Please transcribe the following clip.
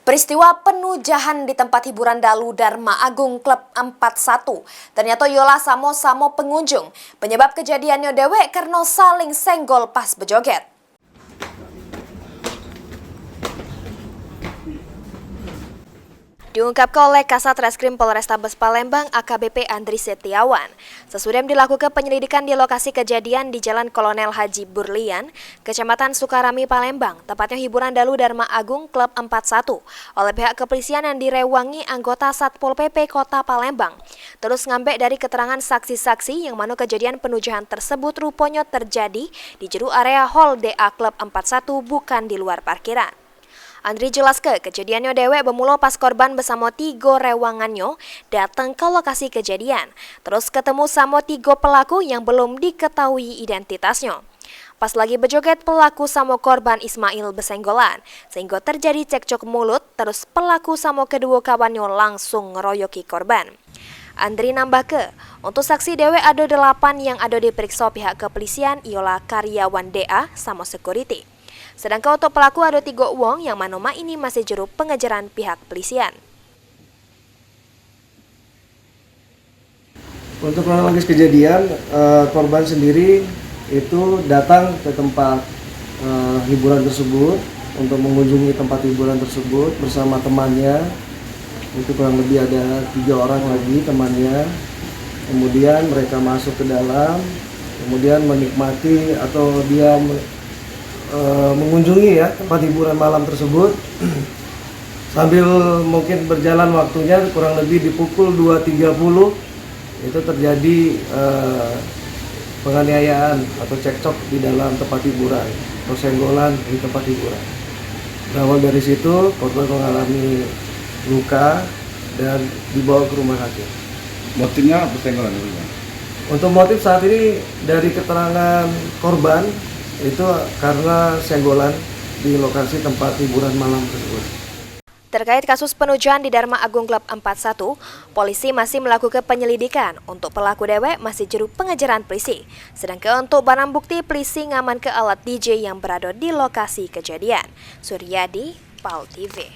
Peristiwa penujahan di tempat hiburan Dalu Dharma Agung Klub 41. Ternyata yola samo-samo pengunjung. Penyebab kejadiannya dewek karena saling senggol pas bejoget. Diungkapkan oleh Kasat Reskrim Polrestabes Palembang AKBP Andri Setiawan. Sesudah dilakukan penyelidikan di lokasi kejadian di Jalan Kolonel Haji Burlian, Kecamatan Sukarami, Palembang, tepatnya hiburan Dalu Dharma Agung Klub 41, oleh pihak kepolisian yang direwangi anggota Satpol PP Kota Palembang. Terus ngambek dari keterangan saksi-saksi yang mana kejadian penujahan tersebut rupanya terjadi di jero area Hall DA Klub 41 bukan di luar parkiran. Andri jelas kejadiannya dewek bermula pas korban bersama 3 rewangannya datang ke lokasi kejadian. Terus ketemu sama 3 pelaku yang belum diketahui identitasnya. Pas lagi berjoget, pelaku sama korban Ismail bersenggolan, sehingga terjadi cekcok mulut, terus pelaku sama kedua kawannya langsung ngeroyoki korban. Andri nambah untuk saksi dewek ada 8 yang ada diperiksa pihak kepolisian ialah karyawan DA sama security. Sedangkan untuk pelaku ada 3 uang yang manoma ini masih juru pengejaran pihak kepolisian. Untuk kronologis kejadian, korban sendiri itu datang ke tempat hiburan tersebut untuk mengunjungi tempat hiburan tersebut bersama temannya. Itu kurang lebih ada 3 orang lagi temannya. Kemudian mereka masuk ke dalam, kemudian menikmati atau dia mengunjungi tempat hiburan malam tersebut. Sambil mungkin berjalan waktunya kurang lebih di pukul 2.30 itu terjadi penganiayaan atau cekcok di dalam tempat hiburan, persenggolan di tempat hiburan. Berawal dari situ korban mengalami luka dan dibawa ke rumah sakit. Motifnya persenggolan? Untuk motif saat ini dari keterangan korban itu karena senggolan di lokasi tempat hiburan malam tersebut. Terkait kasus penujahan di Dharma Agung Klub 41, polisi masih melakukan penyelidikan. Untuk pelaku dewek masih juru pengejaran polisi. Sedangkan untuk barang bukti, polisi ngaman ke alat DJ yang berada di lokasi kejadian. Suryadi, PAL TV.